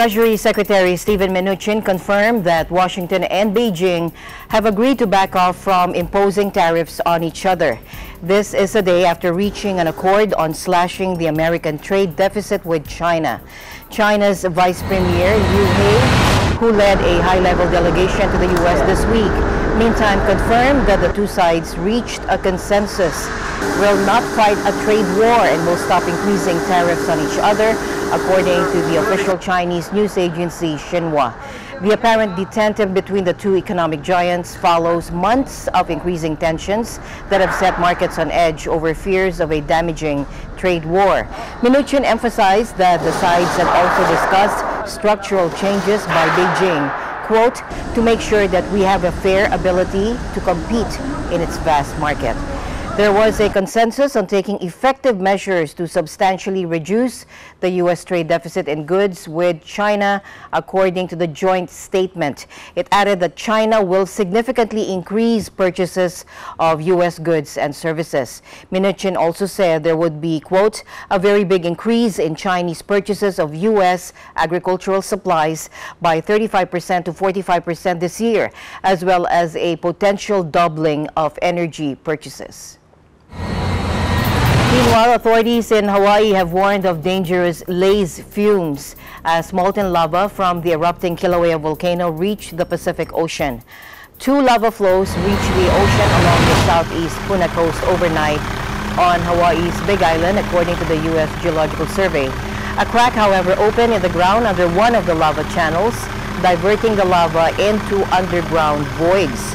Treasury Secretary Steven Mnuchin confirmed that Washington and Beijing have agreed to back off from imposing tariffs on each other. This is a day after reaching an accord on slashing the American trade deficit with China. China's Vice Premier Liu He, who led a high-level delegation to the U.S. this week, meantime confirmed that the two sides reached a consensus, will not fight a trade war and will stop increasing tariffs on each other, according to the official Chinese news agency Xinhua. The apparent detente between the two economic giants follows months of increasing tensions that have set markets on edge over fears of a damaging trade war. Mnuchin emphasized that the sides have also discussed structural changes by Beijing, quote, to make sure that we have a fair ability to compete in its vast market. There was a consensus on taking effective measures to substantially reduce the U.S. trade deficit in goods with China, according to the joint statement. It added that China will significantly increase purchases of U.S. goods and services. Mnuchin also said there would be, quote, a very big increase in Chinese purchases of U.S. agricultural supplies by 35% to 45% this year, as well as a potential doubling of energy purchases. Meanwhile, authorities in Hawaii have warned of dangerous laze fumes as molten lava from the erupting Kilauea volcano reach the Pacific Ocean. Two lava flows reached the ocean along the southeast Puna coast overnight on Hawaii's Big Island, according to the U.S. Geological Survey. A crack, however, opened in the ground under one of the lava channels, diverting the lava into underground voids.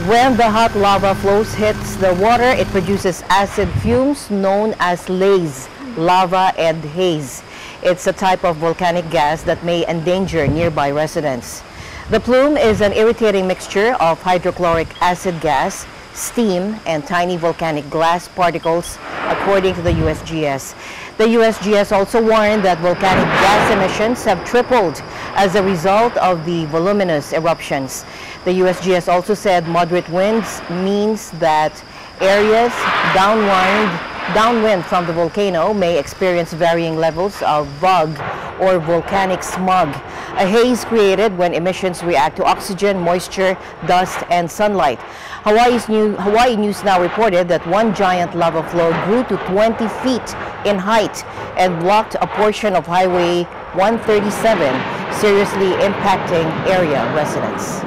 When the hot lava flows hits the water, it produces acid fumes known as laze, lava, and haze. It's a type of volcanic gas that may endanger nearby residents. The plume is an irritating mixture of hydrochloric acid gas, steam, and tiny volcanic glass particles, according to the USGS. The USGS also warned that volcanic gas emissions have tripled as a result of the voluminous eruptions. The USGS also said moderate winds means that areas downwind from the volcano may experience varying levels of VOG or volcanic smog, a haze created when emissions react to oxygen, moisture, dust, and sunlight. Hawaii News Now reported that one giant lava flow grew to 20 feet in height and blocked a portion of Highway 137, seriously impacting area residents.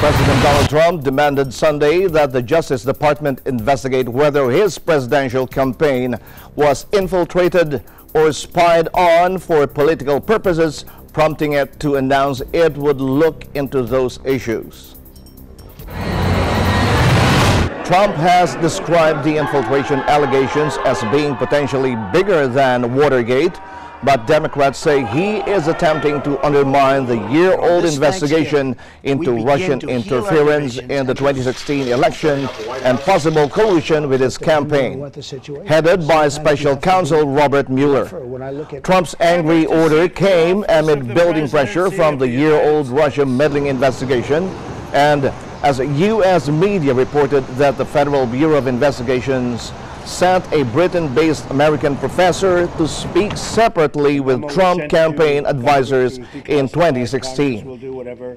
President Donald Trump demanded Sunday that the Justice Department investigate whether his presidential campaign was infiltrated or spied on for political purposes, prompting it to announce it would look into those issues. Trump has described the infiltration allegations as being potentially bigger than Watergate, but Democrats say he is attempting to undermine the year-old investigation into Russian interference in the 2016 election and possible collusion with his campaign, headed by Special Counsel Robert Mueller. Trump's angry order came amid building pressure from the year-old Russia meddling investigation, and as U.S. media reported that the Federal Bureau of Investigations sent a Britain-based American professor to speak separately with Trump campaign advisors in 2016.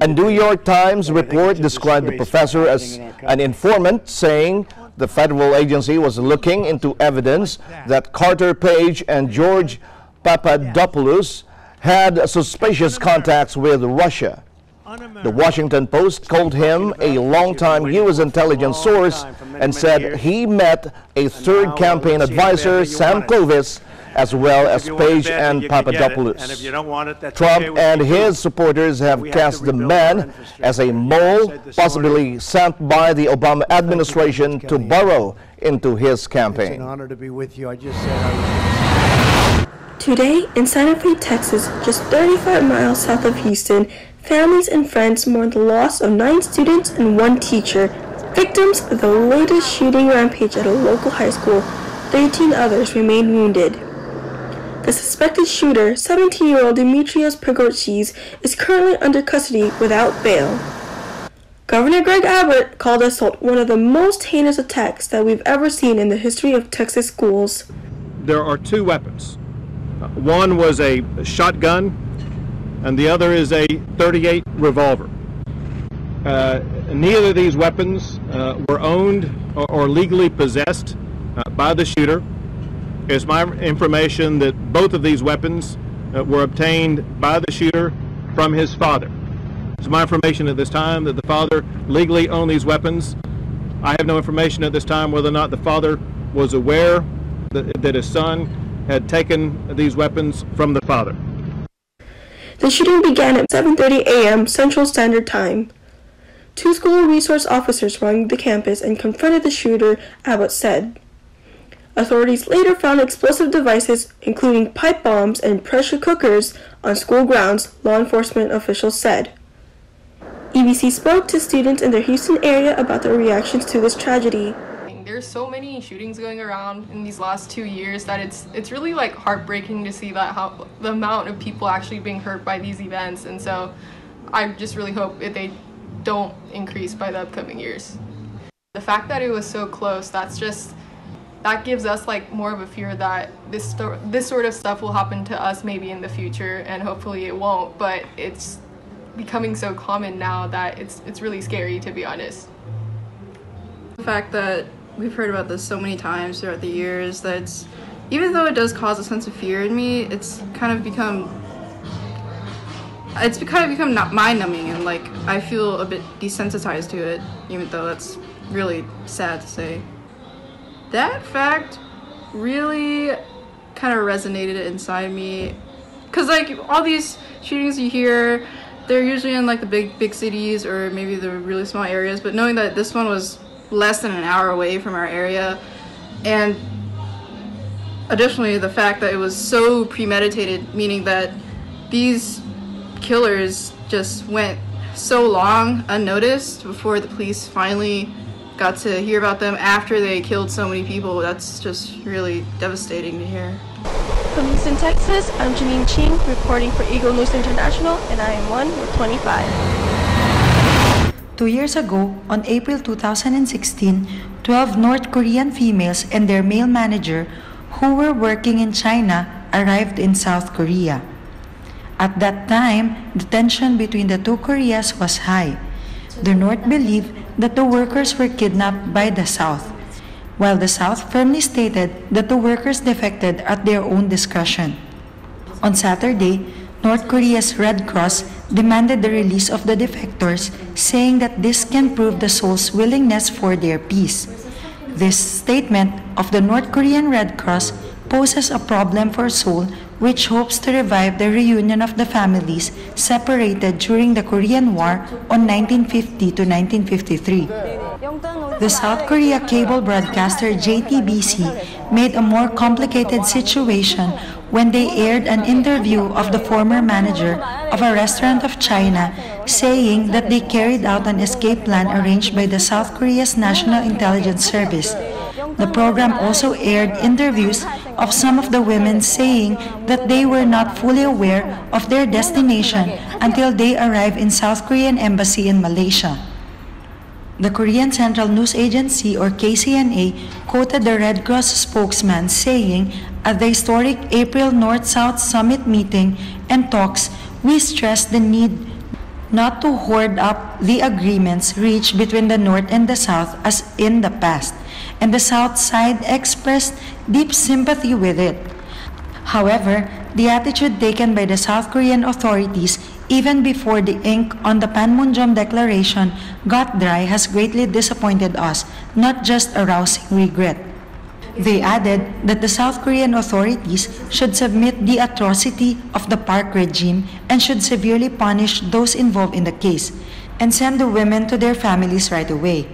A New York Times report described the professor as an informant, saying the federal agency was looking into evidence that Carter Page and George Papadopoulos had suspicious contacts with Russia. The Washington Post called him a longtime U.S. intelligence source and said he met a third campaign advisor, Sam Clovis, as well as Page and Papadopoulos. Trump and his supporters have cast the man as a mole, possibly sent by the Obama administration to burrow into his campaign. It's an honor to be with you. Today, in Santa Fe, Texas, just 35 miles south of Houston, families and friends mourn the loss of 9 students and 1 teacher, victims of the latest shooting rampage at a local high school. 13 others remain wounded. The suspected shooter, 17-year-old Dimitrios Prigozhin, is currently under custody without bail. Governor Greg Abbott called the assault one of the most heinous attacks that we've ever seen in the history of Texas schools. there are two weapons. One was a shotgun, and the other is a .38 revolver. Neither of these weapons were owned or legally possessed by the shooter. It's my information that both of these weapons were obtained by the shooter from his father. It's my information at this time that the father legally owned these weapons. I have no information at this time whether or not the father was aware that his son had taken these weapons from the father. The shooting began at 7:30 a.m. Central Standard Time. Two school resource officers rounded the campus and confronted the shooter, Abbott said. Authorities later found explosive devices, including pipe bombs and pressure cookers, on school grounds, law enforcement officials said. EBC spoke to students in the Houston area about their reactions to this tragedy. There's so many shootings going around in these last 2 years that it's really like heartbreaking to see that the amount of people actually being hurt by these events, and so I just really hope that they don't increase by the upcoming years. The fact that it was so close, that gives us like more of a fear that this sort of stuff will happen to us maybe in the future, and hopefully it won't, but it's becoming so common now that it's really scary, to be honest. The fact that we've heard about this so many times throughout the years that even though it does cause a sense of fear in me, it's kind of become not mind-numbing, and like I feel a bit desensitized to it, even though that's really sad to say. That fact really kind of resonated inside me, because like all these shootings you hear, they're usually in like the big cities or maybe the really small areas, but knowing that this one was less than an hour away from our area, and additionally the fact that it was so premeditated, meaning that these killers just went so long unnoticed before the police finally got to hear about them after they killed so many people. That's just really devastating to hear. From Houston, Texas, I'm Janine Ching, reporting for Eagle News International, and I am 1 with 25. 2 years ago, on April 2016, 12 North Korean females and their male manager who were working in China arrived in South Korea. At that time, the tension between the two Koreas was high. The North believed that the workers were kidnapped by the South, while the South firmly stated that the workers defected at their own discretion. On Saturday, North Korea's Red Cross demanded the release of the defectors, saying that this can prove the Seoul's willingness for their peace. This statement of the North Korean Red Cross poses a problem for Seoul, which hopes to revive the reunion of the families separated during the Korean War on 1950 to 1953. The South Korea cable broadcaster JTBC made a more complicated situation when they aired an interview of the former manager of a restaurant of China, saying that they carried out an escape plan arranged by the South Korea's National Intelligence Service. The program also aired interviews of some of the women saying that they were not fully aware of their destination until they arrived in South Korean embassy in Malaysia. The Korean Central News Agency, or KCNA, quoted the Red Cross spokesman saying, "At the historic April North-South Summit meeting and talks, we stressed the need not to hoard up the agreements reached between the North and the South as in the past, and the South side expressed deep sympathy with it. However, the attitude taken by the South Korean authorities even before the ink on the Panmunjom Declaration got dry has greatly disappointed us, not just arousing regret." They added that the South Korean authorities should submit the atrocity of the Park regime and should severely punish those involved in the case and send the women to their families right away.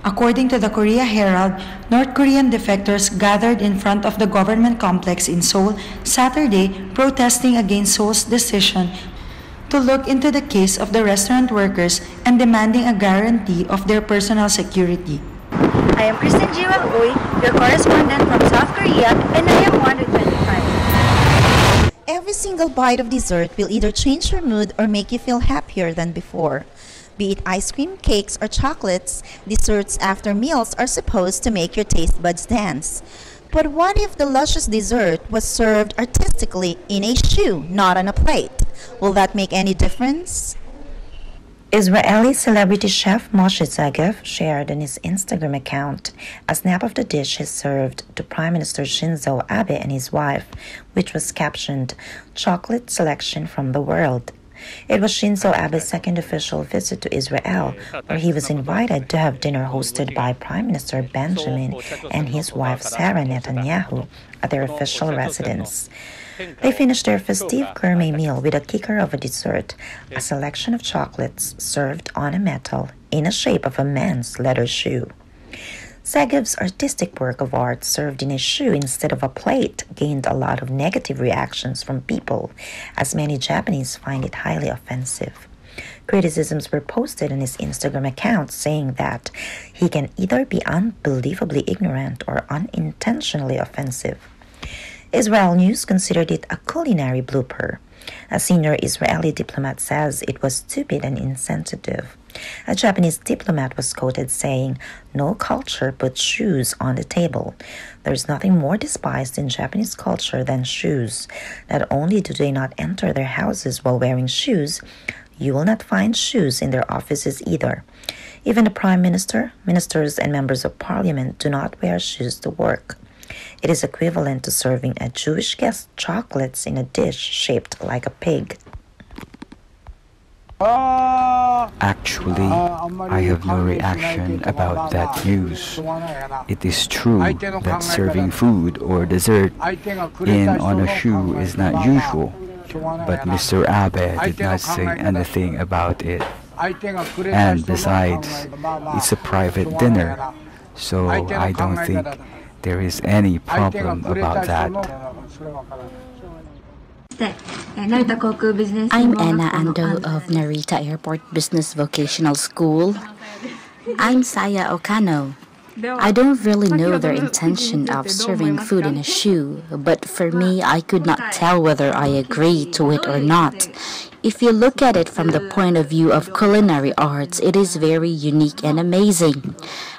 According to the Korea Herald, North Korean defectors gathered in front of the government complex in Seoul Saturday, protesting against Seoul's decision to look into the case of the restaurant workers and demanding a guarantee of their personal security. I am Kristen Jiwal Uy, your correspondent from South Korea, and I am 125. Every single bite of dessert will either change your mood or make you feel happier than before. Be it ice cream, cakes, or chocolates, desserts after meals are supposed to make your taste buds dance. But what if the luscious dessert was served artistically in a shoe, not on a plate? Will that make any difference? Israeli celebrity chef Moshe Zagev shared on his Instagram account a snap of the dish he served to Prime Minister Shinzo Abe and his wife, which was captioned, "Chocolate Selection from the World." It was Shinzo Abe's second official visit to Israel, where he was invited to have dinner hosted by Prime Minister Benjamin and his wife Sarah Netanyahu at their official residence. They finished their festive gourmet meal with a kicker of a dessert, a selection of chocolates served on a metal in the shape of a men's leather shoe. Zagev's artistic work of art served in a shoe instead of a plate gained a lot of negative reactions from people, as many Japanese find it highly offensive. Criticisms were posted on his Instagram account saying that he can either be unbelievably ignorant or unintentionally offensive. Israel News considered it a culinary blooper. A senior Israeli diplomat says it was stupid and insensitive. A Japanese diplomat was quoted saying, "No culture puts shoes on the table. There's nothing more despised in Japanese culture than shoes. Not only do they not enter their houses while wearing shoes, you will not find shoes in their offices either. Even the Prime Minister, ministers, and members of parliament do not wear shoes to work. It is equivalent to serving a Jewish guest chocolates in a dish shaped like a pig." Actually, I have no reaction about that news. It is true that serving food or dessert in on a shoe is not usual, but Mr. Abe did not say anything about it. And besides, it's a private dinner, so I don't think there is any problem about that. I'm Anna Ando of Narita Airport Business Vocational School. I'm Saya Okano. I don't really know their intention of serving food in a shoe, but for me, I could not tell whether I agree to it or not. If you look at it from the point of view of culinary arts, it is very unique and amazing.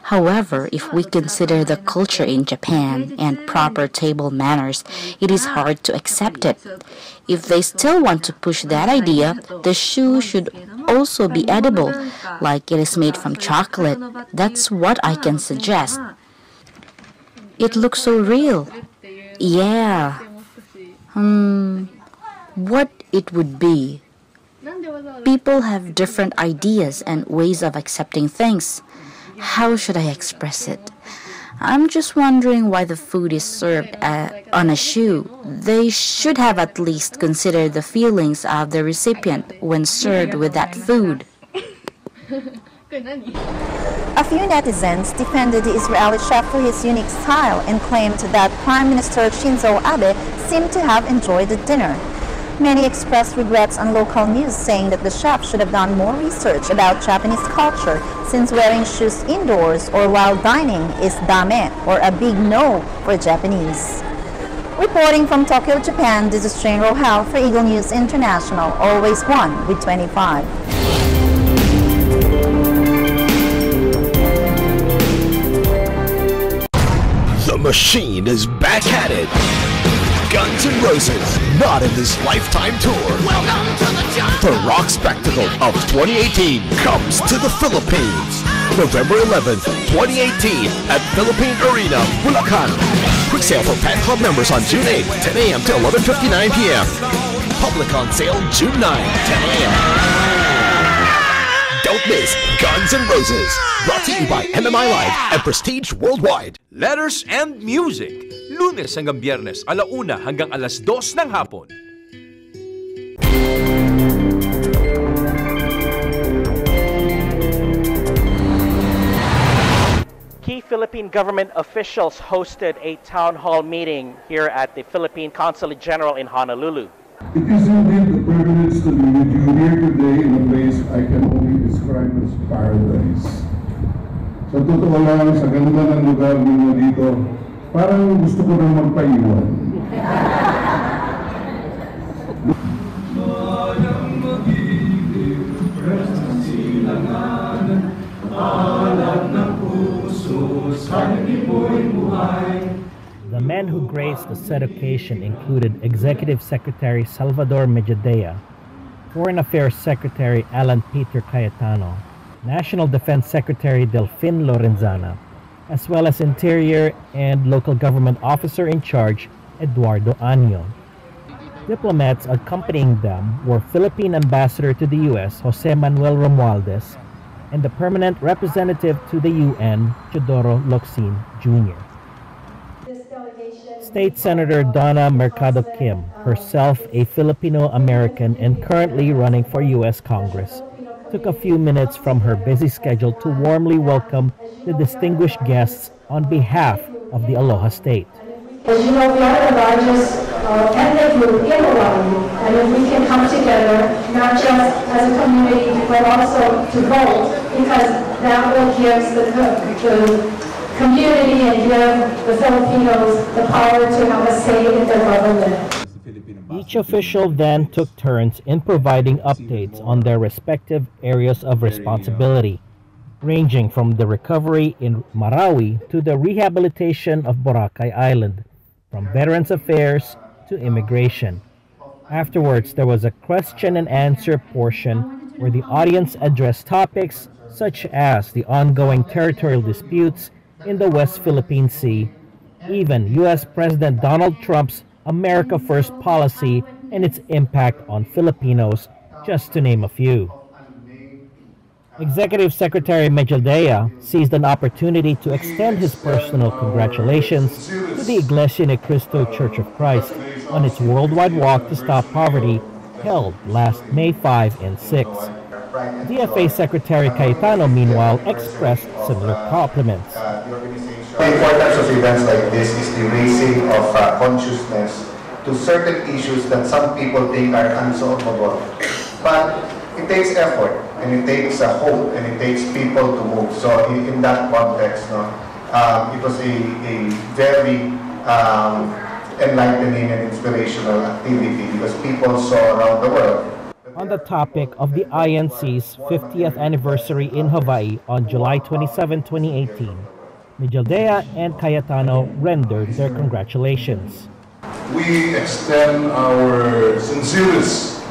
However, if we consider the culture in Japan and proper table manners, it is hard to accept it. If they still want to push that idea, the shoe should also be edible, like it is made from chocolate. That's what I can suggest. It looks so real. Yeah. What it would be. People have different ideas and ways of accepting things. How should I express it? I'm just wondering why the food is served on a shoe. They should have at least considered the feelings of the recipient when served with that food. A few netizens defended the Israeli chef for his unique style and claimed that Prime Minister Shinzo Abe seemed to have enjoyed the dinner. Many expressed regrets on local news, saying that the chef should have done more research about Japanese culture, since wearing shoes indoors or while dining is dame, or a big no for Japanese. Reporting from Tokyo, Japan, this is Jane Rohal for Eagle News International, always one with 25. The machine is back at it. Guns N' Roses, not in this lifetime tour. Welcome to the rock spectacle of 2018 comes to the Philippines. November 11th, 2018 at Philippine Arena, Bulacan. Quick sale for Fan Club members on June 8th, 10 a.m. to 11:59 p.m. Public on sale June 9, 10 a.m. Don't miss Guns N' Roses. Brought to you by MMI Live and Prestige Worldwide. Letters and Music. Lunes hanggang Biyernes, 1:00 hanggang 2:00 ng hapon. Key Philippine government officials hosted a town hall meeting here at the Philippine Consulate General in Honolulu. It is indeed a privilege to be with you here today in a place I can only describe as paradise. Sa totoo lang, sa ganda ng lugar ninyo dito, parang gusto ko na magpaiwan. The men who graced the said occasion included Executive Secretary Salvador Mejidea, Foreign Affairs Secretary Alan Peter Cayetano, National Defense Secretary Delfin Lorenzana, as well as Interior and Local Government Officer in Charge Eduardo Año. Diplomats accompanying them were Philippine Ambassador to the U.S. Jose Manuel Romualdez and the Permanent Representative to the UN Teodoro Locsin Jr. State Senator Donna Mercado Kim, herself a Filipino-American and currently running for U.S. Congress, took a few minutes from her busy schedule to warmly welcome the distinguished guests on behalf of the Aloha State. As you know, we are the largest ethnic group in Hawaii, and if we can come together, not just as a community, but also to vote, because that will give the community and give the Filipinos the power to have a say in their government. Each official then took turns in providing updates on their respective areas of responsibility, ranging from the recovery in Marawi to the rehabilitation of Boracay Island, from Veterans Affairs to immigration. Afterwards, there was a question and answer portion where the audience addressed topics such as the ongoing territorial disputes in the West Philippine Sea, even U.S. President Donald Trump's America First policy and its impact on Filipinos, just to name a few. Executive Secretary Mejidea seized an opportunity to extend his personal congratulations to the Iglesia Ni Cristo Church of Christ on its worldwide walk to stop poverty held last May 5 and 6. DFA Secretary Cayetano, meanwhile, expressed similar compliments. The importance of events like this is the raising of consciousness to certain issues that some people think are unsolvable. But it takes effort, and it takes hope, and it takes people to move. So in that context, it was a very enlightening and inspirational activity because people saw around the world. On the topic of the INC's 50th anniversary in Hawaii on July 27, 2018, Mejidea and Cayetano rendered their congratulations. We extend our sincerest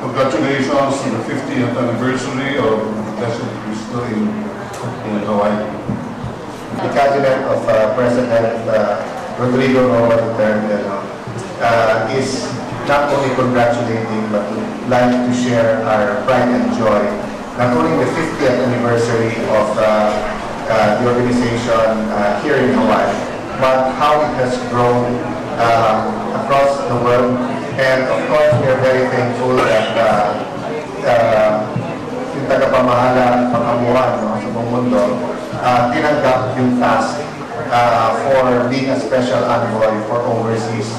congratulations on the 50th anniversary of Blessed Cristo in Hawaii. The cabinet of President Rodrigo Roa Duterte is not only congratulating but would like to share our pride and joy, not only the 50th anniversary of the organization here in Hawaii, but how it has grown across the world. And of course, we are very thankful that yung tagapamahala pang-amuan sa buong mundo tinanggap yung task for being a special envoy for overseas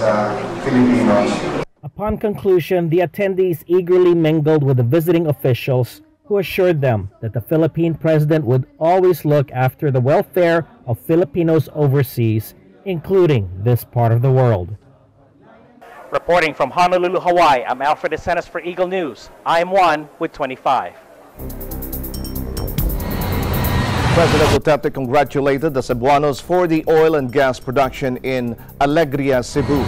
Filipinos. Upon conclusion, the attendees eagerly mingled with the visiting officials who assured them that the Philippine president would always look after the welfare of Filipinos overseas, including this part of the world. Reporting from Honolulu, Hawaii, I'm Alfred Asenas for Eagle News. I'm one with 25. President Duterte congratulated the Cebuanos for the oil and gas production in Alegria, Cebu.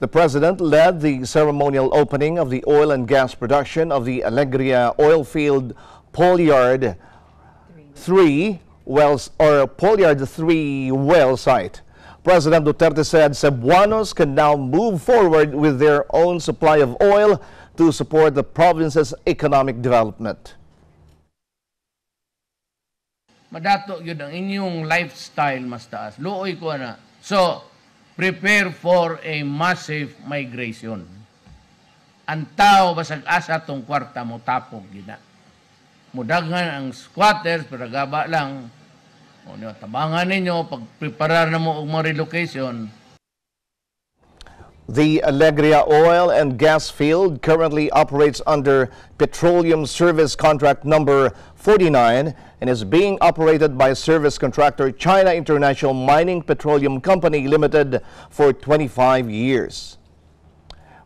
The president led the ceremonial opening of the oil and gas production of the Alegria oil field Polyard 3 wells or Polyard 3 well site. President Duterte said Cebuanos can now move forward with their own supply of oil to support the province's economic development. Madato yun ang inyong lifestyle mas taas. Luoy ko na. So, prepare for a massive migration. Ang tao basag asa tong kwarta mo tapog gina. Mudaghan ang squatters, pero gaba lang. O tabangan ninyo, pag-preparar na mo ang relocation. The Alegria oil and gas field currently operates under Petroleum Service Contract number 49 and is being operated by service contractor China International Mining Petroleum Company Limited for 25 years.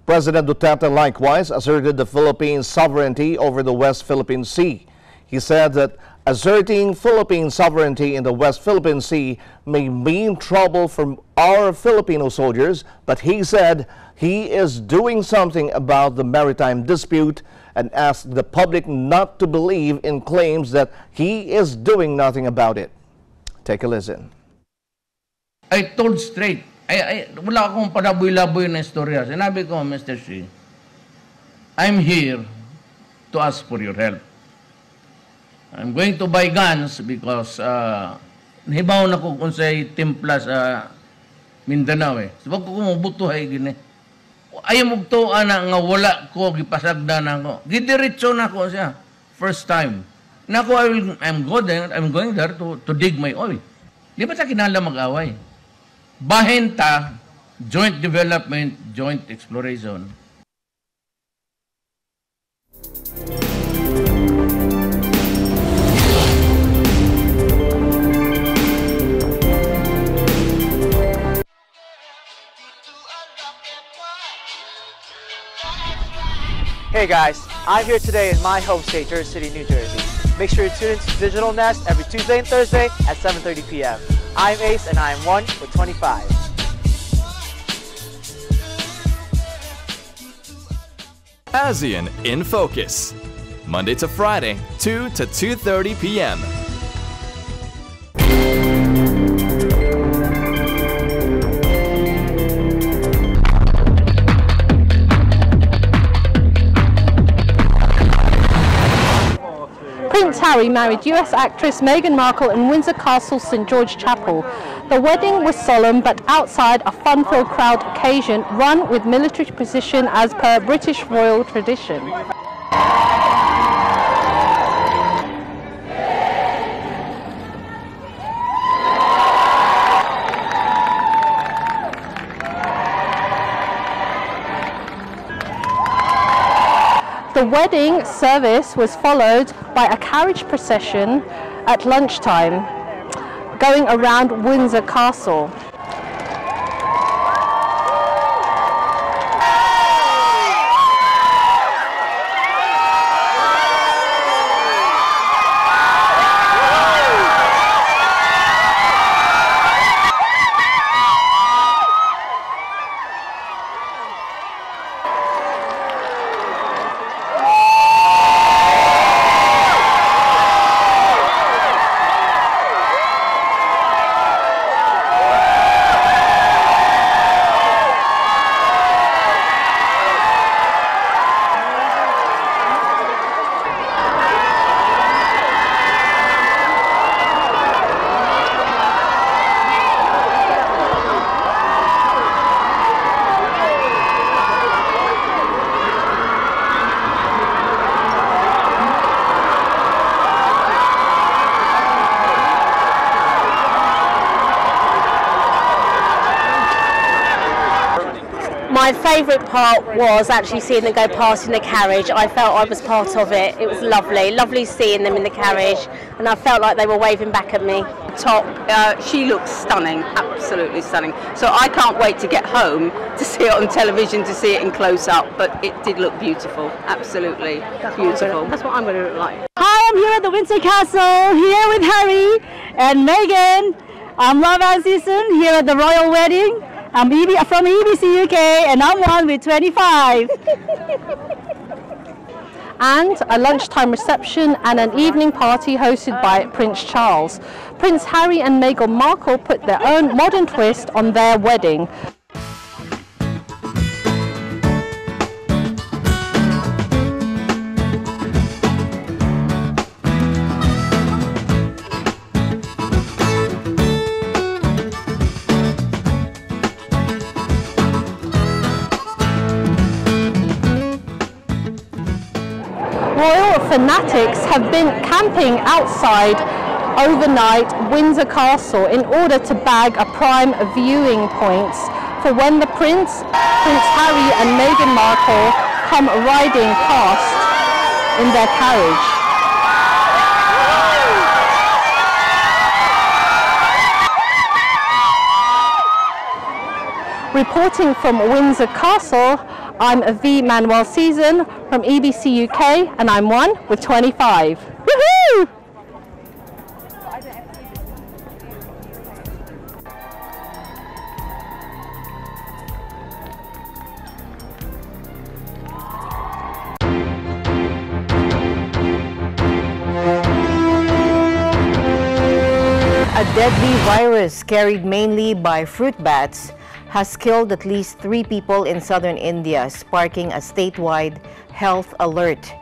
President Duterte likewise asserted the Philippines' sovereignty over the West Philippine Sea. He said that Asserting Philippine sovereignty in the West Philippine Sea may mean trouble for our Filipino soldiers, but he said he is doing something about the maritime dispute and asked the public not to believe in claims that he is doing nothing about it. Take a listen. I told straight, wala akong palaboy-laboy na istorya. Sinabi ko, Mr. Xi, I'm here to ask for your help. I'm going to buy guns because nahibaw na ko kung sa'y timpla sa Mindanao eh. Sabag ko kumubutuhay gini. Ayaw mugtuan na nga wala ko, gipasagda na ko. Gidiretso na ko siya. First time. Nako, I'm going there to dig my oil. Di ba sa kinala mag-away? Bahenta, joint development, joint exploration. Hey guys, I'm here today in my home state, Jersey City, New Jersey. Make sure you tune into Digital Nest every Tuesday and Thursday at 7:30 p.m. I'm Ace and I am 1 with 25. ASEAN in Focus, Monday to Friday, 2 to 2:30 p.m. Prince Harry married US actress Meghan Markle in Windsor Castle St George Chapel. The wedding was solemn but outside a fun-filled crowd occasion run with military precision as per British royal tradition. The wedding service was followed by a carriage procession at lunchtime, going around Windsor Castle. My favourite part was actually seeing them go past in the carriage. I felt I was part of it. It was lovely, lovely seeing them in the carriage, and I felt like they were waving back at me. Top, she looks stunning, absolutely stunning. So I can't wait to get home to see it on television, to see it in close up, but it did look beautiful, absolutely beautiful. That's what I'm going to look like. Hi, I'm here at the Windsor Castle, here with Harry and Meghan. I'm Love and Season, here at the royal wedding. I'm from EBC UK and I'm 1 with 25. And a lunchtime reception and an evening party hosted by Prince Charles. Prince Harry and Meghan Markle put their own modern twist on their wedding. Royal fanatics have been camping outside overnight Windsor Castle in order to bag a prime viewing points for when the Prince Harry and Meghan Markle come riding past in their carriage. Reporting from Windsor Castle, I'm V. Manuel Season from EBC UK, and I'm 1 with 25. Woohoo! A deadly virus carried mainly by fruit bats has killed at least 3 people in southern India, sparking a statewide health alert.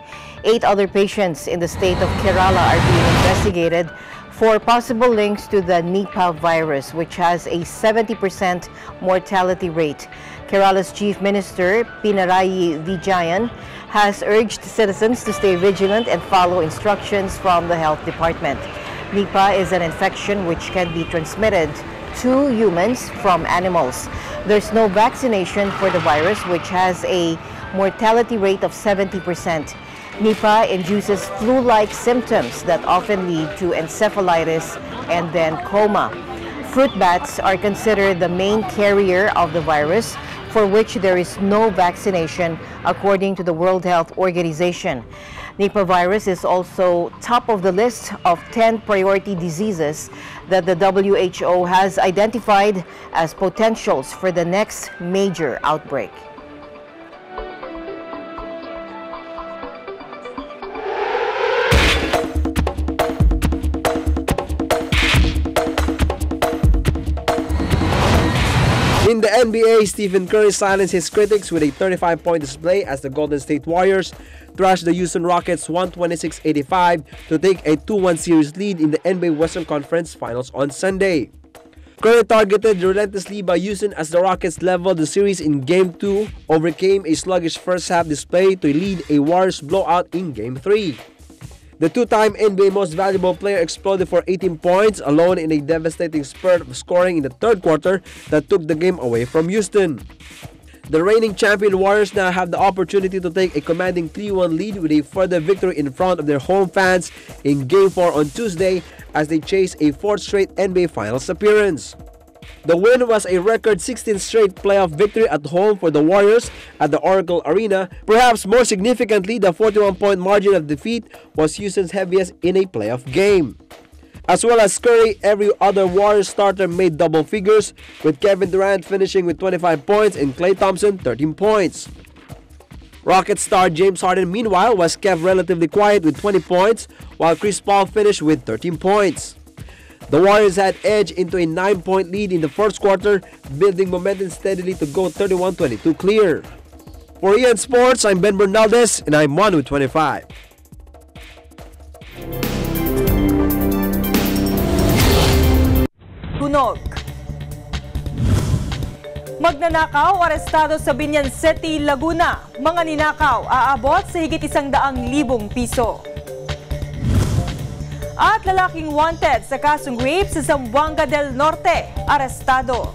8 other patients in the state of Kerala are being investigated for possible links to the Nipah virus, which has a 70% mortality rate. Kerala's Chief Minister, Pinarayi Vijayan, has urged citizens to stay vigilant and follow instructions from the health department. Nipah is an infection which can be transmitted to humans from animals. There's no vaccination for the virus, which has a mortality rate of 70%. Nipah induces flu-like symptoms that often lead to encephalitis and then coma. Fruit bats are considered the main carrier of the virus, for which there is no vaccination, according to the World Health Organization. Nipah virus is also top of the list of 10 priority diseases that the WHO has identified as potentials for the next major outbreak. In the NBA, Stephen Curry silenced his critics with a 35-point display as the Golden State Warriors thrashed the Houston Rockets 126-85 to take a 2-1 series lead in the NBA Western Conference Finals on Sunday. Curry targeted relentlessly by Houston as the Rockets leveled the series in Game 2, overcame a sluggish first-half display to lead a Warriors blowout in Game 3. The two-time NBA Most Valuable Player exploded for 18 points alone in a devastating spurt of scoring in the third quarter that took the game away from Houston. The reigning champion Warriors now have the opportunity to take a commanding 3-1 lead with a further victory in front of their home fans in Game 4 on Tuesday as they chase a 4th straight NBA Finals appearance. The win was a record 16th straight playoff victory at home for the Warriors at the Oracle Arena. Perhaps more significantly, the 41-point margin of defeat was Houston's heaviest in a playoff game. As well as Curry, every other Warriors starter made double figures, with Kevin Durant finishing with 25 points and Klay Thompson 13 points. Rockets star James Harden, meanwhile, was kept relatively quiet with 20 points, while Chris Paul finished with 13 points. The Warriors had edged into a 9-point lead in the first quarter, building momentum steadily to go 31-22 clear. For EN Sports, I'm Ben Bernaldez, and I'm 1 with 25. Tunog. Magnanakaw arestado sa Binyan City, Laguna. Mga ninakaw aabot sa higit 100,000 piso. At lalaking wanted sa kasong rape sa Zamboanga del Norte, arestado.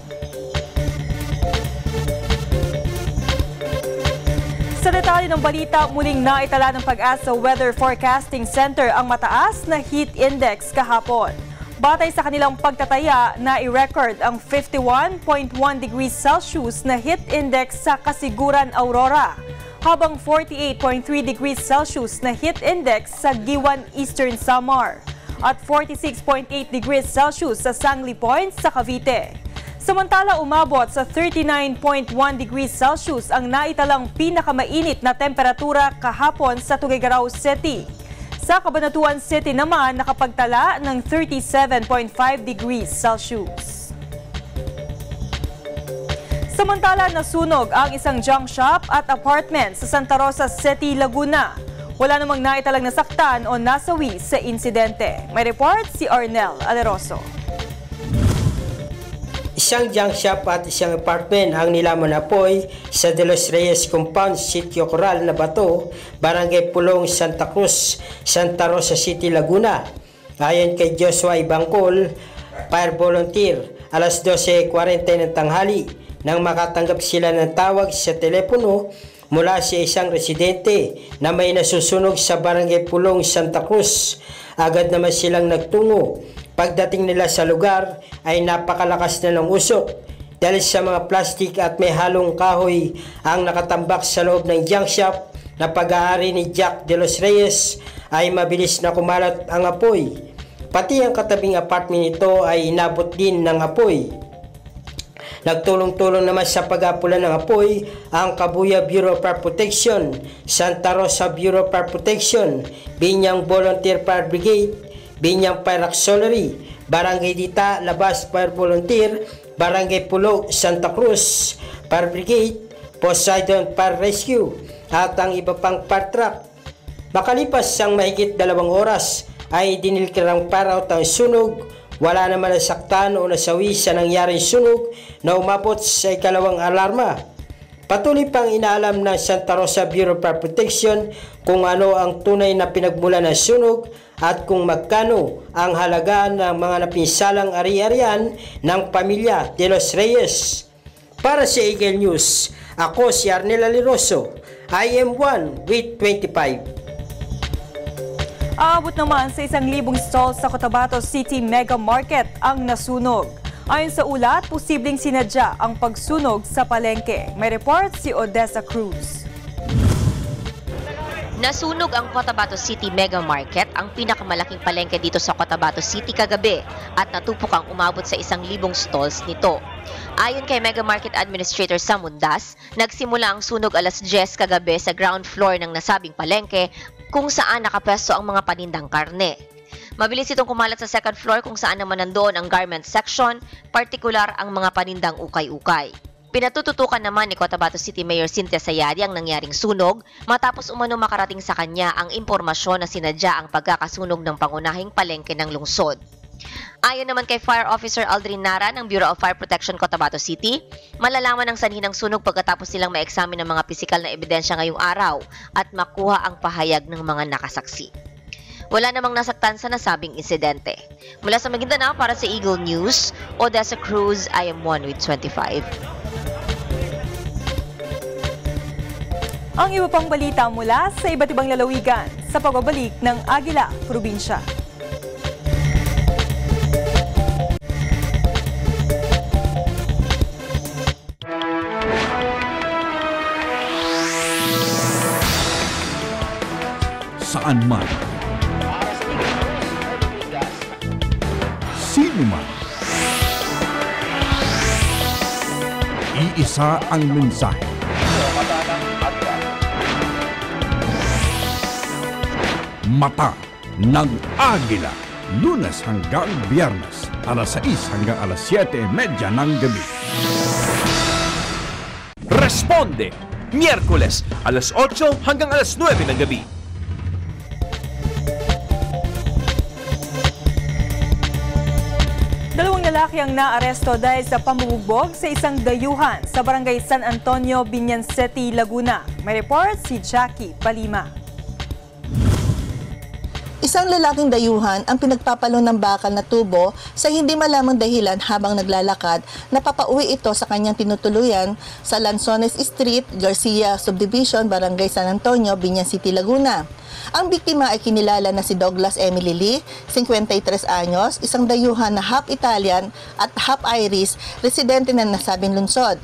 Sa detalye ng balita, muling naitala ng Pag-asa Weather Forecasting Center ang mataas na heat index kahapon. Batay sa kanilang pagtataya, na-i-record ang 51.1 degrees Celsius na heat index sa Kasiguran, Aurora, habang 48.3 degrees Celsius na heat index sa Giwan, Eastern Samar, at 46.8 degrees Celsius sa Sangli Point sa Cavite. Samantala, umabot sa 39.1 degrees Celsius ang naitalang pinakamainit na temperatura kahapon sa Tuguegarao City. Sa Cabanatuan City naman, nakapagtala ng 37.5 degrees Celsius. Samantala, nasunog ang isang junk shop at apartment sa Santa Rosa City, Laguna. Wala namang naitalang nasaktan o nasawi sa insidente. May report si Arnel Aleroso. Isang junk shop at isang apartment ang nilaman na apoy sa De Los Reyes Compound, Sitio Coral na Bato, Barangay Pulong, Santa Cruz, Santa Rosa City, Laguna. Ayon kay Joshua Ibangkol, fire volunteer, alas 12:40 ng tanghali nang makatanggap sila ng tawag sa telepono mula sa isang residente na may nasusunog sa Barangay Pulong, Santa Cruz. Agad naman silang nagtungo. Pagdating nila sa lugar ay napakalakas na ng usok dahil sa mga plastik at may halong kahoy ang nakatambak sa loob ng junk shop na pag-aari ni Jack De Los Reyes ay mabilis na kumalat ang apoy. Pati ang katabing apartment nito ay inabot din ng apoy. Nagtulong-tulong naman sa pag-apula ng apoy ang Kabuya Bureau of Fire Protection, Santa Rosa Bureau of Fire Protection, Binyang Volunteer Fire Brigade, Binyang Fire Auxiliary, Barangay Dita, Labas Fire Volunteer, Barangay Pulo, Santa Cruz, Fire Brigade, Poseidon Fire Rescue, at ang iba pang fire truck. Makalipas ang mahigit 2 oras ay dinilkirang fire out ang sunog. Wala naman nasaktan o nasawi sa nangyaring sunog na umabot sa ikalawang alarma. Patuloy pang inaalam ng Santa Rosa Bureau of Fire Protection kung ano ang tunay na pinagmulan ng sunog at kung magkano ang halaga ng mga napinsalang ari-arian ng pamilya de los Reyes. Para sa Eagle News, ako si Arnel Aliroso, IM1 with 25. Aabot naman sa 1,000 stalls sa Cotabato City Mega Market ang nasunog. Ayon sa ulat, posibleng sinadya ang pagsunog sa palengke. May report si Odessa Cruz. Nasunog ang Cotabato City Mega Market, ang pinakamalaking palengke dito sa Cotabato City kagabi, at natupok ang umabot sa 1,000 stalls nito. Ayon kay Mega Market Administrator Samundas, nagsimula ang sunog alas 10 kagabi sa ground floor ng nasabing palengke kung saan nakapwesto ang mga panindang karne. Mabilis itong kumalat sa second floor kung saan naman nandoon ang garment section, partikular ang mga panindang ukay-ukay. Pinatututukan naman ni Cotabato City Mayor Cynthia Sayadi ang nangyaring sunog matapos umano makarating sa kanya ang impormasyon na sinadya ang pagkakasunog ng pangunahing palengke ng lungsod. Ayon naman kay Fire Officer Aldrin Nara ng Bureau of Fire Protection Cotabato City, malalaman ang sanhi ng sunog pagkatapos nilang ma-examine ng mga pisikal na ebidensya ngayong araw at makuha ang pahayag ng mga nakasaksi. Wala namang nasaktan sa nasabing insidente. Mula sa Maguindanao para sa Eagle News, Odessa Cruz, IM1 with 25. Ang iba pang balita mula sa iba't ibang lalawigan sa pagbabalik ng Agila, probinsya. Saan man, sino man, iisa ang mensahe. Mata ng Agila, Lunes hanggang Biyernes, alas 6 hanggang alas 7:30 ng gabi. Responde! Miyerkules, alas 8 hanggang alas 9 ng gabi. Dalawang lalaki ang naaresto dahil sa pamumugbog sa isang dayuhan sa Barangay San Antonio, Binyan City, Laguna. May report si Jackie Palima. Isang lalaking dayuhan ang pinagpapalo ng bakal na tubo sa hindi malamang dahilan habang naglalakad na papauwi ito sa kanyang tinutuluyan sa Lanzones Street, Garcia Subdivision, Barangay San Antonio, Binyan City, Laguna. Ang biktima ay kinilala na si Douglas Emily Lee, 53 anyos, isang dayuhan na half Italian at half Irish, residente ng nasabing lungsod.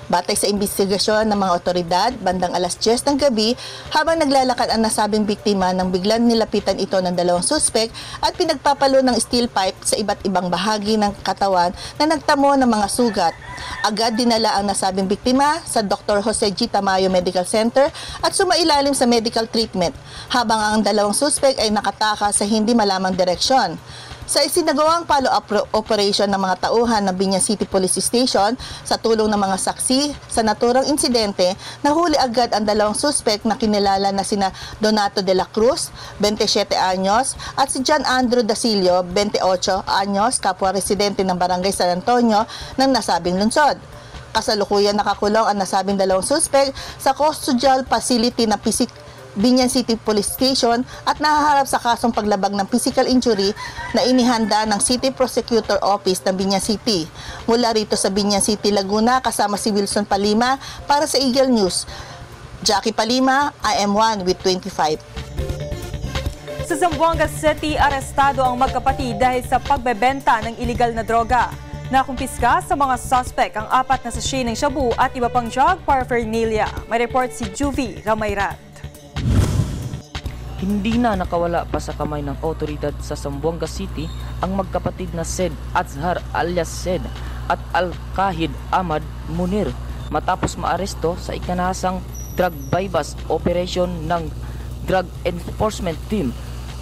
Batay sa imbestigasyon ng mga otoridad, bandang alas 10 ng gabi, habang naglalakad ang nasabing biktima nang biglang nilapitan ito ng dalawang suspek at pinagpapalo ng steel pipe sa iba't ibang bahagi ng katawan na nagtamo ng mga sugat. Agad dinala ang nasabing biktima sa Dr. Jose G. Tamayo Medical Center at sumailalim sa medical treatment, habang ang dalawang suspek ay nakataka sa hindi malamang direksyon. Sa isinagawang follow-up operation ng mga tauhan ng Binyan City Police Station sa tulong ng mga saksi sa naturang insidente, nahuli agad ang dalawang suspek na kinilala na sina Donato de la Cruz, 27 anyos, at si John Andrew Dasilio, 28 anyos, kapwa residente ng Barangay San Antonio ng nasabing lungsod. Kasalukuyan nakakulong ang nasabing dalawang suspek sa custodial facility ng Binyan City Police Station at nahaharap sa kasong paglabag ng physical injury na inihanda ng City Prosecutor Office ng Binyan City. Mula rito sa Binyan City, Laguna, kasama si Wilson Palima para sa Eagle News. Jackie Palima, IM1 with 25. Sa Zamboanga City, arestado ang magkapatid dahil sa pagbebenta ng iligal na droga. Nakumpiska sa mga suspect ang 4 na sachet ng shabu at iba pang drug paraphernalia. May report si Juvie Ramayrat. Hindi na nakawala pa sa kamay ng otoridad sa Zamboanga City ang magkapatid na Sed Azhar alias Sed at Al-Kahid Ahmad Munir matapos maaresto sa ikanasang drug bypass operation ng Drug Enforcement Team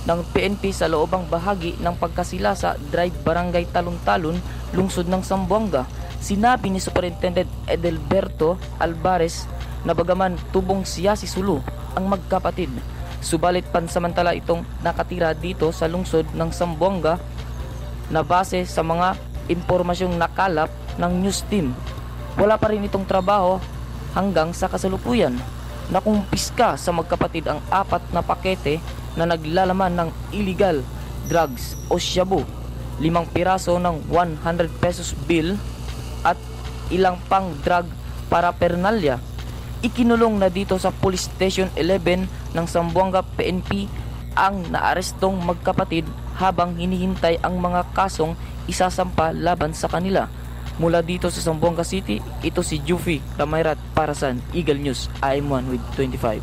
ng PNP sa loobang bahagi ng Pagkasilasa Drive, Barangay Talon-Talon, lungsod ng Zamboanga. Sinabi ni Superintendent Edelberto Alvarez na bagaman tubong siya si Sulu ang magkapatid, subalit pansamantala itong nakatira dito sa lungsod ng Zamboanga na base sa mga impormasyong nakalap ng news team. Wala pa rin itong trabaho hanggang sa kasalukuyan. Nakumpiska sa magkapatid ang 4 na pakete na naglalaman ng illegal drugs o shabu, 5 piraso ng 100 pesos bill at ilang pang drug paraphernalia. Ikinulong na dito sa Police Station 11 ng Zamboanga PNP ang naarestong magkapatid habang hinihintay ang mga kasong isasampa laban sa kanila. Mula dito sa Zamboanga City, ito si Jufi Ramayrat para sa Eagle News. I'm one with 25.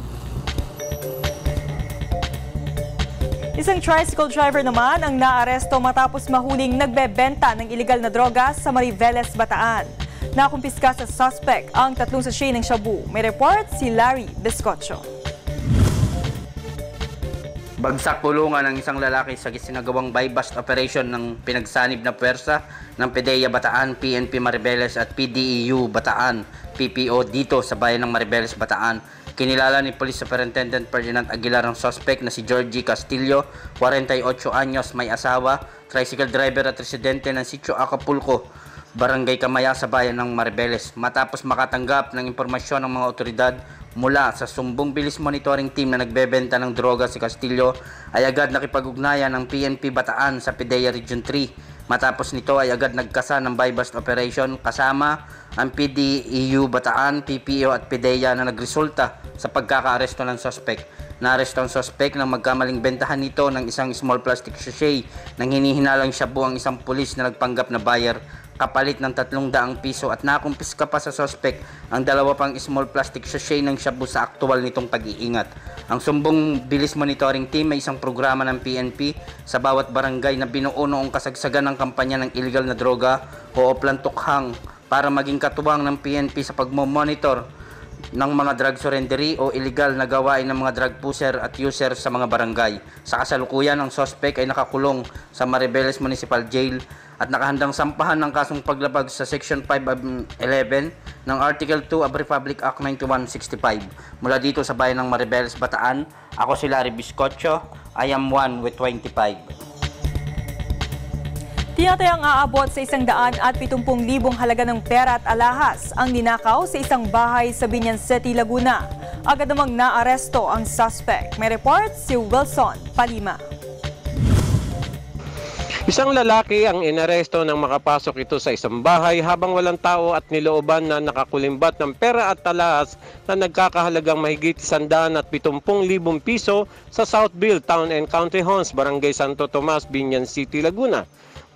Isang tricycle driver naman ang naaresto matapos mahuling nagbebenta ng iligal na droga sa Mariveles, Bataan. Nakumpiska sa suspect ang 3 sachet ng shabu. May report si Larry Biscotcho. Bagsak kulungan ng isang lalaki sa sinagawang buy-bust operation ng pinagsanib na puwersa ng PDEA Bataan, PNP Mariveles at PDEU Bataan, PPO dito sa bayan ng Mariveles, Bataan. Kinilala ni Police Superintendent Ferdinand Agila ang suspect na si Georgie Castillo, 48 anyos, may asawa, tricycle driver at residente ng Sitio Acapulco, Barangay Kamaya sa bayan ng Mariveles. Matapos makatanggap ng impormasyon ng mga otoridad mula sa Sumbong Bilis Monitoring Team na nagbebenta ng droga, si Castillo ay agad nakipag-ugnayan ng PNP Bataan sa PDEA Region 3. Matapos nito ay agad nagkasa ng buy-bust operation kasama ang PDEU Bataan, PPO at PDEA na nagresulta sa pagkakaaresto ng suspect. Naaresto ang suspect nang magkamaling bentahan nito ng isang small plastic sachet nang hinihinalang shabu ang isang pulis na nagpanggap na buyer kapalit ng 300 piso at nakumpiska pa sa suspect ang 2 pang small plastic sachet ng shabu sa aktual nitong pag-iingat. Ang Sumbong Bilis Monitoring Team ay isang programa ng PNP sa bawat barangay na binuo noong kasagsagan ng kampanya ng illegal na droga o Plantukhang para maging katuwang ng PNP sa pagmomonitor ng mga drug surrendery o illegal na gawain ng mga drug pusher at user sa mga barangay. Sa kasalukuyan, ang suspect ay nakakulong sa Mariveles Municipal Jail at nakahandang sampahan ng kasong paglabag sa Section 511 ng Article 2 of Republic Act 9165. Mula dito sa bayan ng Mariveles, Bataan, ako si Larry Biscotcho. I am one with 25. Tinatayang aabot sa 170,000 halaga ng pera at alahas ang ninakaw sa isang bahay sa Binyan City, Laguna. Agad namang naaresto ang suspect. May report si Wilson Palima. Isang lalaki ang inaresto nang makapasok ito sa isang bahay habang walang tao at nilooban na nakakulimbat ng pera at alahas na nagkakahalagang mahigit 170,000 piso sa Southville Town and Country Homes, Barangay Santo Tomas, Binyan City, Laguna.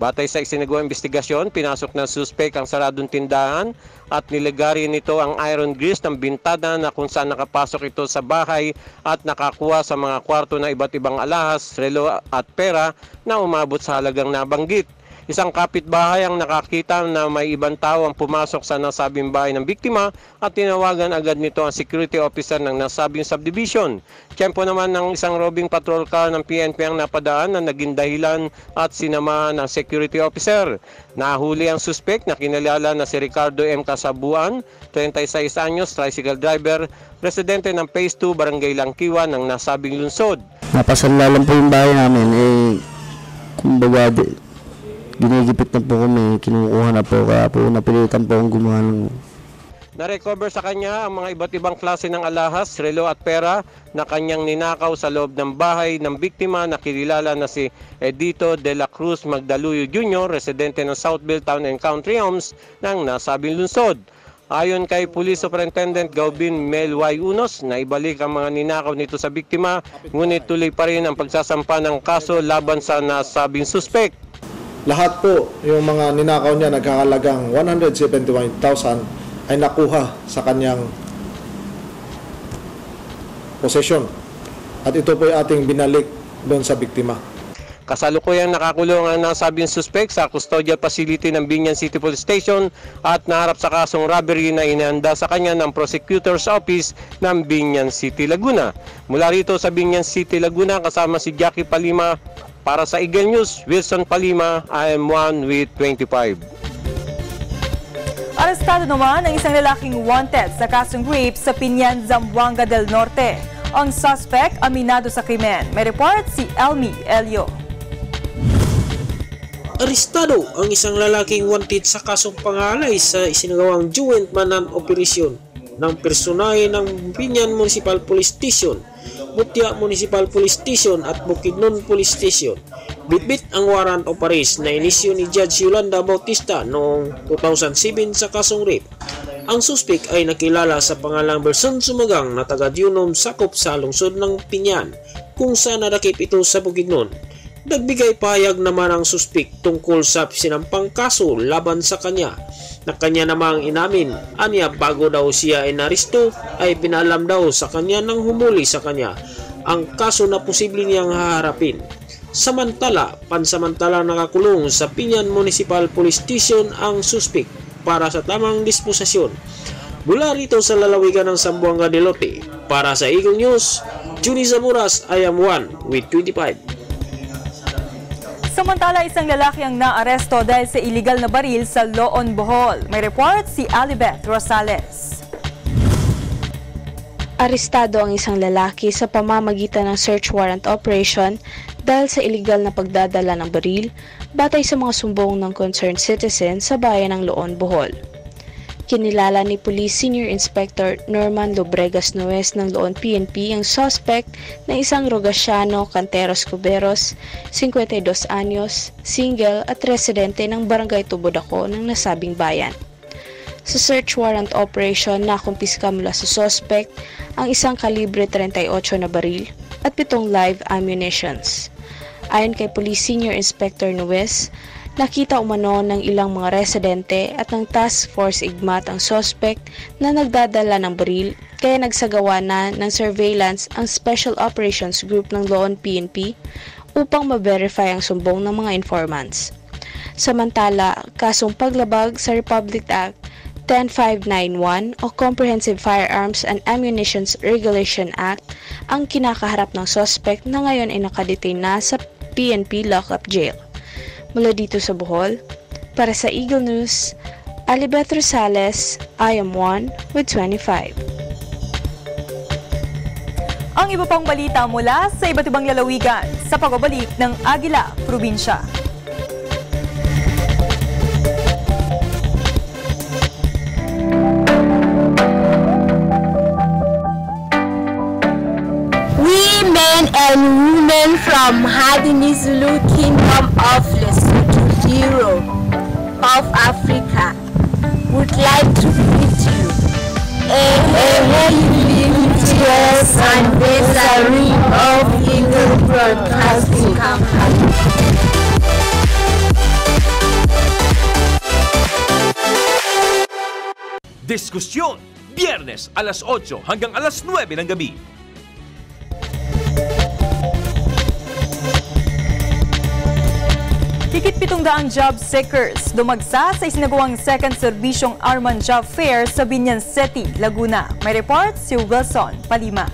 Batay sa isinagawang investigasyon, pinasok ng suspect ang saradong tindahan at nilagari nito ang iron grease ng bintada na kung saan nakapasok ito sa bahay at nakakuha sa mga kwarto na iba't ibang alahas, relo at pera na umabot sa halagang nabanggit. Isang kapitbahay ang nakakita na may ibang tao ang pumasok sa nasabing bahay ng biktima at tinawagan agad nito ang security officer ng nasabing subdivision. Tiyempo naman ng isang roving patrol car ng PNP ang napadaan na naging dahilan at sinamahan ng security officer. Nahuli ang suspect na kinilala na si Ricardo M. Casabuan, 36 anyos, tricycle driver, residente ng Phase 2, Barangay Langkiwa ng nasabing lungsod. Napasanlalan po yung bahay namin, kumbaga ginigipit na po kami, kinukuha na po, kaya po napilitan po akong gumawa ng... Na-recover sa kanya ang mga iba't ibang klase ng alahas, relo at pera na kanyang ninakaw sa loob ng bahay ng biktima na kilala na si Edito de la Cruz Magdaluyo Jr., residente ng Southville Town and Country Homes ng nasabing lungsod. Ayon kay Police Superintendent Gaubin Mel Y. Unos, na ibalik ang mga ninakaw nito sa biktima, ngunit tuloy pa rin ang pagsasampa ng kaso laban sa nasabing suspect. Lahat po yung mga ninakaw niya nagkakalagang 171,000 ay nakuha sa kanyang possession. At ito po ay ating binalik doon sa biktima. Kasalukuyang nakakulong ang nasabing suspect sa custodial facility ng Binyan City Police Station at naharap sa kasong robbery na inihanda sa kanya ng Prosecutor's Office ng Binyan City, Laguna. Mula rito sa Binyan City, Laguna, kasama si Jackie Palima. Para sa Eagle News, Wilson Palima, I am 1 with 25. Arestado naman ang isang lalaking wanted sa kasong rape sa Pinyan, Zamboanga del Norte. Ang suspect aminado sa krimen. May report si Elmi Elio. Arestado ang isang lalaking wanted sa kasong pangalay sa isinagawang joint manan operasyon ng personahe ng Binyan Municipal Police Station, Mutya Municipal Police Station at Bukidnon Police Station. Bitbit ang warrant of arrest na inisyo ni Judge Yolanda Bautista noong 2007 sa kasong rape. Ang suspect ay nakilala sa pangalang Berson Sumagang na taga-Diunom sakop sa lungsod ng Pinyan, kung saan nadakip ito sa Bukidnon. Nagbigay pahayag naman ang suspect tungkol sa sinampang kaso laban sa kanya na kanya namang inamin. Anya bago daw siya inaresto ay pinalam daw sa kanya nang humuli sa kanya ang kaso na posible niyang haharapin. Samantala, pansamantala nakakulong sa Pinyan Municipal Police Station ang suspect para sa tamang disposisyon. Mula rito sa lalawigan ng Zamboanga del Norte, para sa Eagle News, Juni Zamuras, I am 1 with 25. Samantala, isang lalaki ang naaresto dahil sa illegal na baril sa Loon, Bohol. May report si Alibeth Rosales. Arestado ang isang lalaki sa pamamagitan ng search warrant operation dahil sa illegal na pagdadala ng baril batay sa mga sumbong ng concerned citizen sa bayan ng Loon, Bohol. Kinilala ni Police Senior Inspector Norman Lobregas Nuez ng Loon PNP ang suspect na isang Rogaciano Canteros Cuberos, 52 anyos, single at residente ng Barangay Tubodaco ng nasabing bayan. Sa search warrant operation, nakumpiska mula sa suspect ang isang kalibre 38 na baril at 7 live ammunitions. Ayon kay Police Senior Inspector Nuez, nakita umano ng ilang mga residente at ng Task Force Igmat ang suspect na nagdadala ng baril, kaya nagsagawa na ng surveillance ang Special Operations Group ng Loon PNP upang ma-verify ang sumbong ng mga informants. Samantala, kasong paglabag sa Republic Act 10591 o Comprehensive Firearms and Ammunitions Regulation Act ang kinakaharap ng suspect na ngayon ay nakadetain na sa PNP Lockup Jail. Mula dito sa Bohol, para sa Eagle News, Alibeth Rosales, I am 1 with 25. Ang iba pang balita mula sa iba't ibang lalawigan sa pagbabalik ng Agila, probinsya. Men and women from Hadini Zulu Kingdom of Lesotho, Europe, of Africa, would like to greet you. A happy 50th anniversary of Eagle Broadcasting Company. Diskusyon, Biyernes alas 8 hanggang alas 9 ng gabi. Higit 700 job seekers dumagsa sa isinagawang second serbisyong Arman Job Fair sa Binyan City, Laguna. May report si Wilson Palima.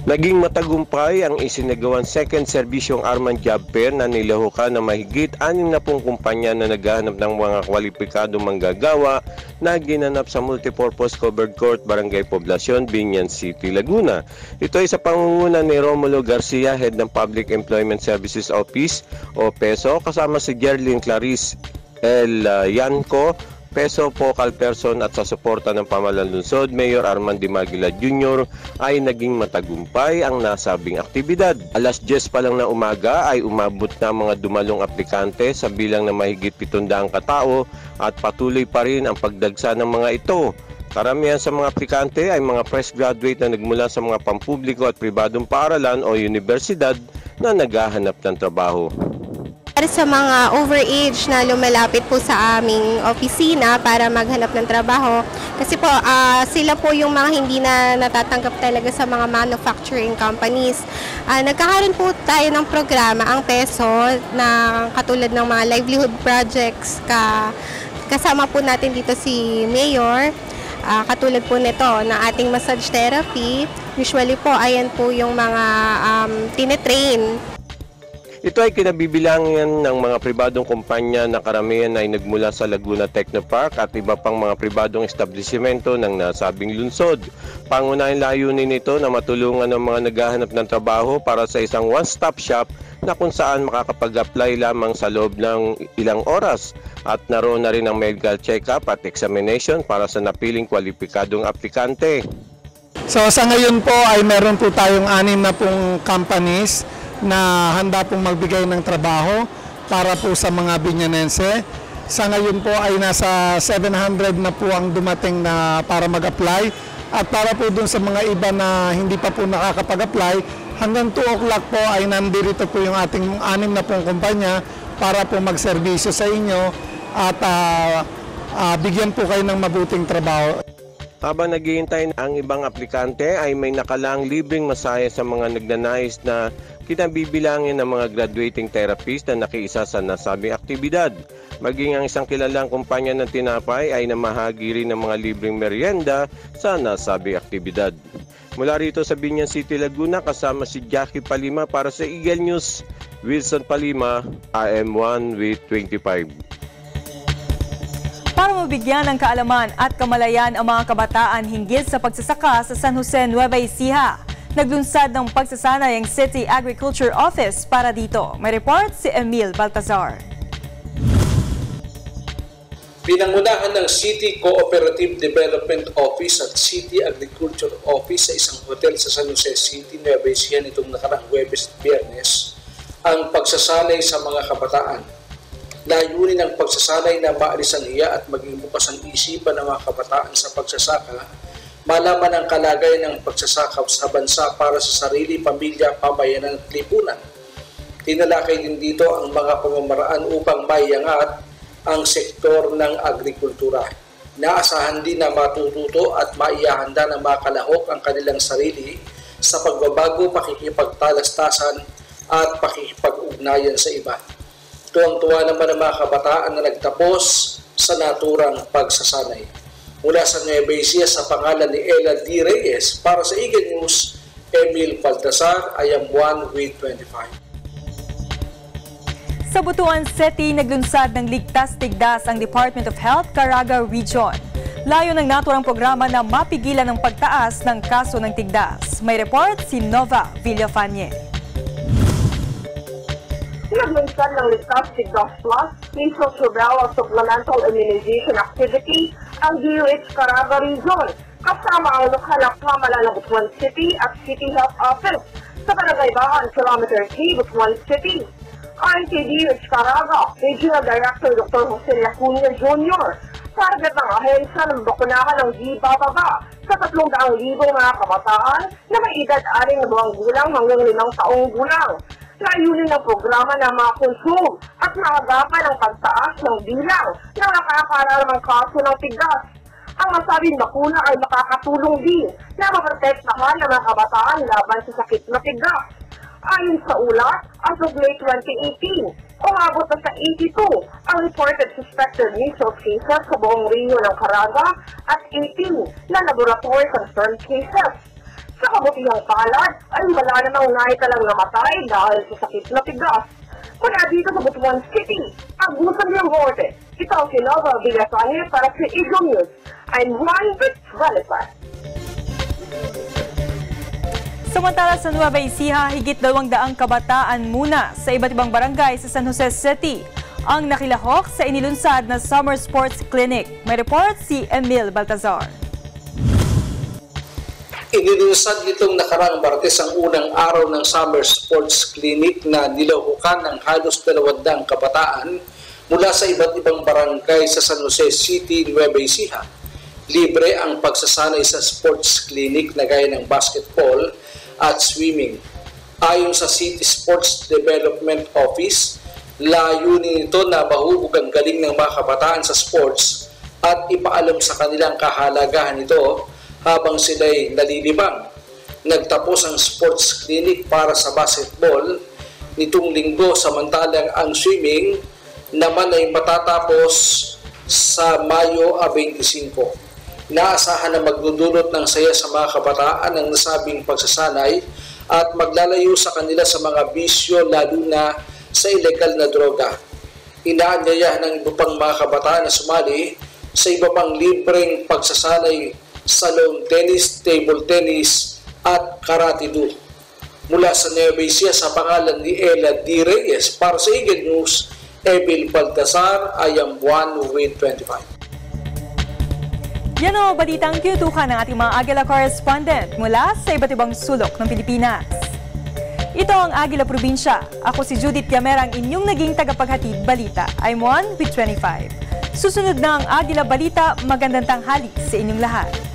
Naging matagumpay ang isinagawang second serbisyong Arman Job Fair na nilahukan ng mahigit 60 kumpanya na naghahanap ng mga kwalipikadong manggagawa na ginanap sa Multipurpose Covered Court, Barangay Poblacion, Binyan City, Laguna. Ito ay sa pangunguna ni Romulo Garcia, Head ng Public Employment Services Office o PESO, kasama si Gerlin Clarice L. Yanco, PESO Focal Person, at sa suporta ng Pamahalaan Lungsod, Mayor Arman Dimagila Jr. ay naging matagumpay ang nasabing aktibidad. Alas 10 pa lang na umaga ay umabot na mga dumalong aplikante sa bilang na mahigit 700 katao at patuloy pa rin ang pagdagsa ng mga ito. Karamihan sa mga aplikante ay mga fresh graduate na nagmula sa mga pampubliko at pribadong paaralan o universidad na naghahanap ng trabaho. Sa mga overage na lumalapit po sa aming opisina para maghanap ng trabaho. Kasi po sila po yung mga hindi na natatanggap talaga sa mga manufacturing companies. Nagkakaroon po tayo ng programa, ang PESO, na katulad ng mga livelihood projects. Kasama po natin dito si Mayor. Katulad po nito ng ating massage therapy. Usually po, ayan po yung mga tinetrain. Ito ay kinabibilangan ng mga pribadong kumpanya na karamihan ay nagmula sa Laguna Technopark at iba pang mga pribadong establishmento ng nasabing lungsod. Pangunahing layunin nito na matulungan ng mga naghahanap ng trabaho para sa isang one-stop shop na kung saan makakapag-apply lamang sa loob ng ilang oras at naroon na rin ang medical check-up at examination para sa napiling kwalipikadong aplikante. So sa ngayon po ay meron po tayong 6 na pong companies na handa pong magbigay ng trabaho para po sa mga Binyanense. Sa ngayon po ay nasa 700 na po ang dumating na para mag-apply at para po dun sa mga iba na hindi pa po nakakapag-apply, hanggang 2 o'clock po ay nandirito po yung ating 6 na pong kumpanya para po magserbisyo sa inyo at bigyan po kayo ng mabuting trabaho. Habang naghihintay ang ibang aplikante ay may nakalang libreng masaya sa mga nagnanais na kinabibilangin ng mga graduating therapist na nakiisa sa nasabing aktibidad. Maging ang isang kilalang kumpanya ng tinapay ay namahagi rin ng mga libreng merienda sa nasabing aktibidad. Mula rito sa Binyan City, Laguna, kasama si Jackie Palima para sa Eagle News. Wilson Palima, AM1 with 25. Para mabigyan ng kaalaman at kamalayan ang mga kabataan hinggil sa pagsasaka sa San Jose, Nueva Ecija, naglunsad ng pagsasanay ang City Agriculture Office para dito. May report si Emil Baltazar. Pinangunahan ng City Cooperative Development Office at City Agriculture Office sa isang hotel sa San Jose City, Nueva Ecija nitong nakaraang Huwebes at Biyernes ang pagsasanay sa mga kabataan. Layunin ng pagsasanay na maalis ang hiya at maging bukas ang isipan ng mga kabataan sa pagsasaka, malaman ang kalagayan ng pagsasaka sa bansa para sa sarili, pamilya, pamayanan at lipunan. Tinalakay din dito ang mga pamamaraan upang maiangat ang sektor ng agrikultura. Naasahan din na matututo at maihahanda ng mga kalahok ang kanilang sarili sa pagbabago, pakikipagtalastasan at pakikipag-ugnayan sa iba. Tuwang-tuwa naman ang mga kabataan na nagtapos sa naturang pagsasanay. Mula sa Nueva Ecija sa pangalan ni Ella D. Reyes, para sa Eagle News, Emil Baltasar, AM1 with 25. Sa Butuan City, naglunsad ng Ligtas Tigdas ang Department of Health, Caraga Region. Layo ng naturang programa na mapigilan ang pagtaas ng kaso ng tigdas. May report si Nova Villafanie. Naglunsad ng Ligtas Tigdas Plus, Measles Rubella Supplemental Immunization Activity ang DOH Caraga Region, kasama ang lokal na pamahalaan ng Butuan City at City Health Office sa Barangay Bahan, Kilometer 3, Butuan City. Ayon kay DOH Caraga, Regional Director Dr. Jose Lacunia Jr., target ng ahensya ng bakunahan ng di bababa sa 300,000 mga kabataan na may edad 6 gulang hanggang 5 taong gulang. Layunin ng programa na makonsume at maagapan ang pagtaas ng bilang na nakakararamang kaso ng tigdas. Ang nasabing bakuna ay makakatulong din na maprotektahan ng mga kabataan laban sa sakit na tigdas. Ayon sa ulat, as of May 2018, umabot na sa 82 ang reported suspected measles cases sa buong rinyo ng Caraga at 18 na laboratory confirmed cases. Sa kabutihang palad ay wala namang naitalang namatay dahil sa sakit na tigdas. Mula dito sa Butuan City, Agusan ng Morte. Ito ang si Nova Villafanie para sa Eagle News. I'm Juan Valipar. Samantala sa Nueva Ecija, higit 200 kabataan muna sa iba't ibang barangay sa San Jose City ang nakilahok sa inilunsad na Summer Sports Clinic. May report si Emil Baltazar. Inilunsad nitong nakaraang Martes ang unang araw ng Summer Sports Clinic na nilahukan ng halos 200 kabataan mula sa iba't ibang barangay sa San Jose City, Nueva Ecija. Libre ang pagsasanay sa sports clinic na gaya ng basketball at swimming. Ayon sa City Sports Development Office, Layunin nito na mahubog ang galing ng mga kabataan sa sports at ipaalam sa kanilang kahalagahan nito habang sila'y nalilibang. Nagtapos ang sports clinic para sa basketball nitong linggo, samantalang ang swimming naman ay matatapos sa Mayo 25. Naasahan na magdudulot ng saya sa mga kabataan ang nasabing pagsasanay at maglalayo sa kanila sa mga bisyo, lalo na sa ilegal na droga. Inaanyayahan ng iba pang mga kabataan na sumali sa iba pang libreng pagsasanay sa lawn tennis, table tennis at karate-do. Mula sa Nueva Ecija, sa pangalan ni Ella D. Reyes, para sa Eagle News, Emil Baltasar, I am 1 with 25. Yan o, balitang kinutukan ng ating mga Agila correspondent mula sa iba't ibang sulok ng Pilipinas. Ito ang Agila Probinsya. Ako si Judith Yamerang, inyong naging tagapaghatid balita. I'm 1 with 25. Susunod na ang Agila Balita. Magandang tanghali sa inyong lahat.